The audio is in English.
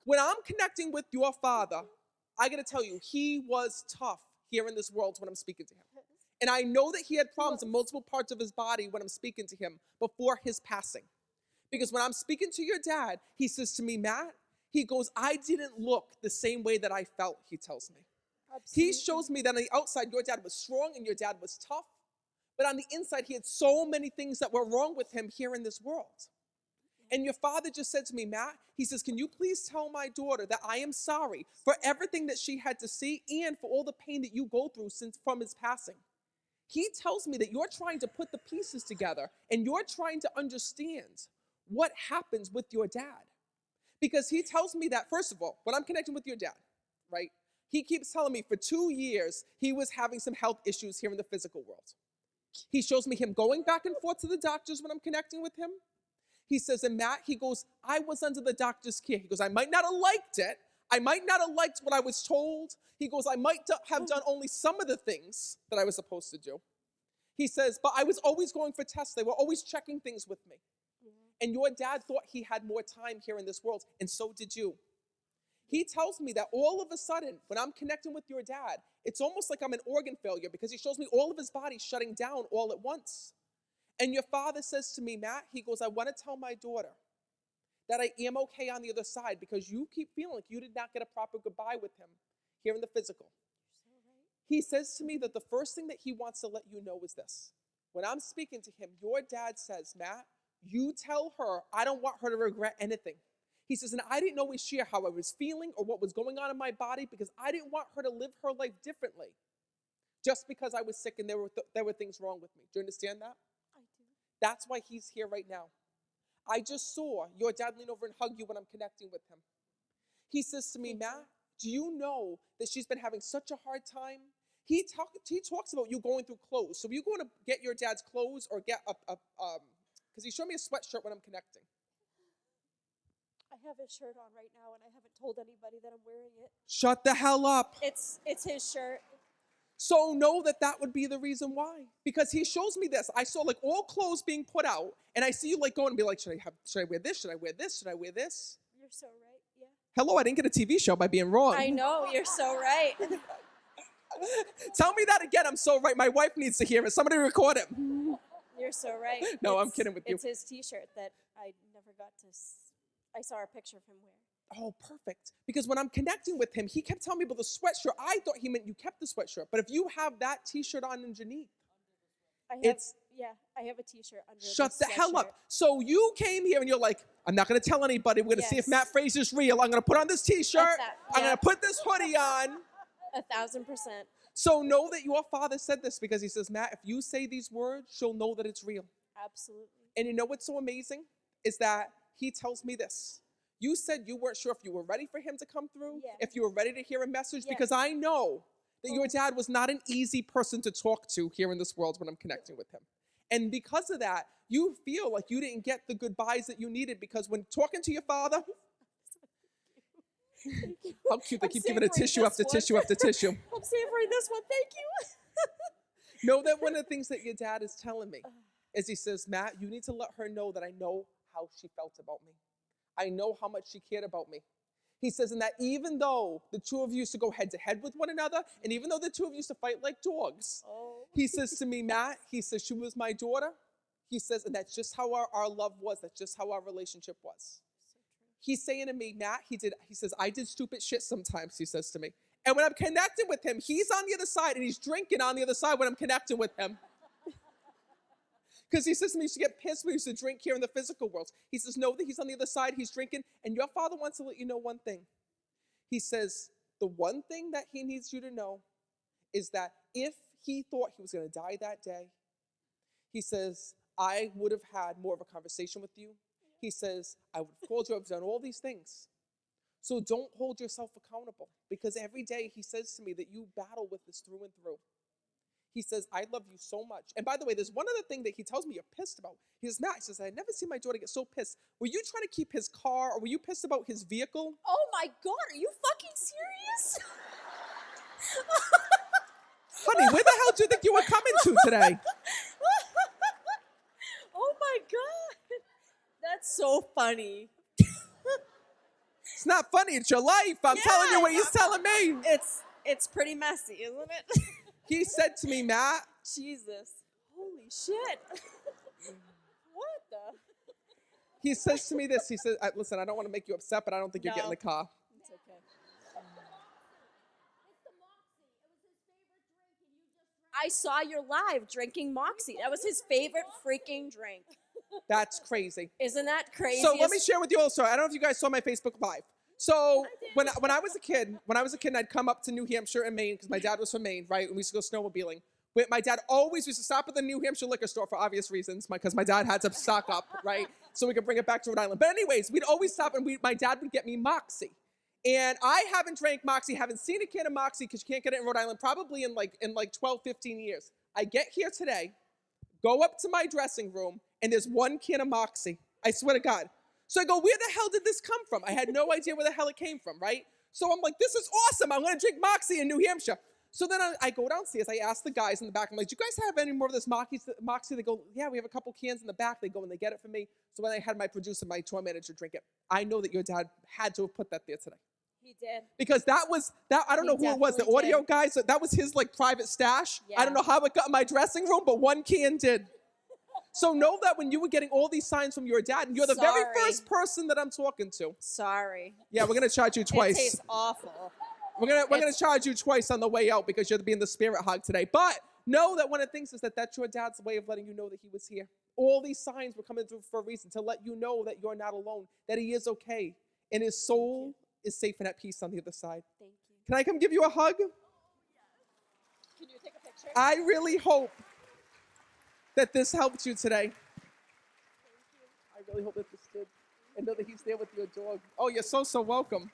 When I'm connecting with your father, I got to tell you, he was tough here in this world when I'm speaking to him. And I know that he had problems in multiple parts of his body when I'm speaking to him before his passing. Because when I'm speaking to your dad, he says to me, Matt, he goes, I didn't look the same way that I felt, he tells me. Absolutely. He shows me that on the outside, your dad was strong and your dad was tough. But on the inside, he had so many things that were wrong with him here in this world. And your father just said to me, Matt, he says, can you please tell my daughter that I am sorry for everything that she had to see and for all the pain that you go through since from his passing. He tells me that you're trying to put the pieces together and you're trying to understand what happens with your dad. Because he tells me that, first of all, when I'm connecting with your dad, right, he keeps telling me for 2 years he was having some health issues here in the physical world. He shows me him going back and forth to the doctors when I'm connecting with him. He says, and Matt, he goes, I was under the doctor's care. He goes, I might not have liked it. I might not have liked what I was told. He goes, I might have done only some of the things that I was supposed to do. He says, but I was always going for tests. They were always checking things with me. And your dad thought he had more time here in this world, and so did you. He tells me that all of a sudden, when I'm connecting with your dad, it's almost like I'm an organ failure because he shows me all of his body shutting down all at once. And your father says to me, Matt, he goes, I want to tell my daughter that I am okay on the other side because you keep feeling like you did not get a proper goodbye with him here in the physical. He says to me that the first thing that he wants to let you know is this. When I'm speaking to him, your dad says, Matt, you tell her I don't want her to regret anything. He says, and I didn't always share how I was feeling or what was going on in my body because I didn't want her to live her life differently just because I was sick and there were things wrong with me. Do you understand that? That's why he's here right now. I just saw your dad lean over and hug you when I'm connecting with him. He says to me, Matt, do you know that she's been having such a hard time? He talks about you going through clothes. So you going to get your dad's clothes or get because he showed me a sweatshirt when I'm connecting. I have his shirt on right now and I haven't told anybody that I'm wearing it. Shut the hell up. It's his shirt. So know that would be the reason why. Because he shows me this. I saw like all clothes being put out, and I see you like going and be like, should I wear this? Should I wear this? Should I wear this? You're so right, yeah. Hello, I didn't get a TV show by being wrong. I know, you're so right. Tell me that again, I'm so right. My wife needs to hear it. Somebody record it. You're so right. No, I'm kidding with you. It's his t-shirt that I never got to, I saw a picture of him wearing. Oh, perfect. Because when I'm connecting with him, he kept telling me about the sweatshirt. I thought he meant you kept the sweatshirt. But if you have that t-shirt on underneath, I have a t-shirt under shut the hell up. So you came here and you're like, I'm not going to tell anybody. We're going to see if Matt Fraser's real. I'm going to put on this t-shirt. I'm going to put this hoodie on. 1,000%. So know that your father said this because he says, Matt, if you say these words, she'll know that it's real. Absolutely. And you know what's so amazing is that he tells me this. You said you weren't sure if you were ready for him to come through, if you were ready to hear a message, because I know that your dad was not an easy person to talk to here in this world when I'm connecting with him. And because of that, you feel like you didn't get the goodbyes that you needed because when talking to your father, how cute, they keep giving it tissue after tissue after tissue. I'm savoring this one, thank you. Know that one of the things that your dad is telling me is he says, Matt, you need to let her know that I know how she felt about me. I know how much she cared about me. He says, and that even though the two of you used to go head to head with one another, and even though the two of you used to fight like dogs, he says to me, Matt, he says, she was my daughter. He says, and that's just how our love was. That's just how our relationship was. He's saying to me, Matt, he says, I did stupid shit sometimes, he says to me. And when I'm connecting with him, he's on the other side, and he's drinking on the other side when I'm connecting with him. Because he says to me, he used to get pissed when he used to drink here in the physical world. He says, no, that he's on the other side, he's drinking, and your father wants to let you know one thing. He says, the one thing that he needs you to know is that if he thought he was going to die that day, he says, I would have had more of a conversation with you. He says, I would have called you, I've done all these things. So don't hold yourself accountable, because every day he says to me that you battle with this through and through. He says, I love you so much. And by the way, there's one other thing that he tells me you're pissed about. He says, Matt, he says, I never seen my daughter get so pissed. Were you trying to keep his car, or were you pissed about his vehicle? Oh my God, are you fucking serious? Honey, where the hell do you think you were coming to today? Oh my God. That's so funny. It's not funny. It's your life. I'm telling you what he's telling me. It's pretty messy, isn't it? He said to me, Matt. Jesus. Holy shit. What the? He says to me this. He says, listen, I don't want to make you upset, but I don't think you're getting in the car. It's okay. I saw your live drinking Moxie. That was his favorite freaking drink. That's crazy. Isn't that crazy? So let me share with you also. I don't know if you guys saw my Facebook Live. So when I was a kid, I'd come up to New Hampshire and Maine because my dad was from Maine, right? And we used to go snowmobiling. My dad always used to stop at the New Hampshire liquor store for obvious reasons, because my dad had to stock up, right? So we could bring it back to Rhode Island. But anyways, we'd always stop and my dad would get me Moxie. And I haven't drank Moxie, haven't seen a can of Moxie because you can't get it in Rhode Island probably in like 12, 15 years. I get here today, go up to my dressing room, and there's one can of Moxie. I swear to God. So I go, where the hell did this come from? I had no idea where the hell it came from, right? So I'm like, this is awesome. I'm going to drink Moxie in New Hampshire. So then I go downstairs. I ask the guys in the back, I'm like, do you guys have any more of this Moxie? They go, yeah, we have a couple cans in the back. They go and they get it for me. So when I had my producer, my tour manager drink it, I know that your dad had to have put that there today. He did. Because that, I don't know who it was, the audio guys, that was his like private stash. Yeah. I don't know how it got in my dressing room, but one can did. So know that when you were getting all these signs from your dad, and you're the very first person that I'm talking to. Sorry. Yeah, we're going to charge you twice. It tastes awful. We're gonna charge you twice on the way out because you're being the spirit hog today. But know that one of the things is that's your dad's way of letting you know that he was here. All these signs were coming through for a reason, to let you know that you're not alone, that he is okay, and his soul is safe and at peace on the other side. Thank you. Can I come give you a hug? Oh, yes. Can you take a picture? I really hope that this helped you today. Thank you. I really hope that this did. And know that he's there with your dog. Oh, you're so welcome.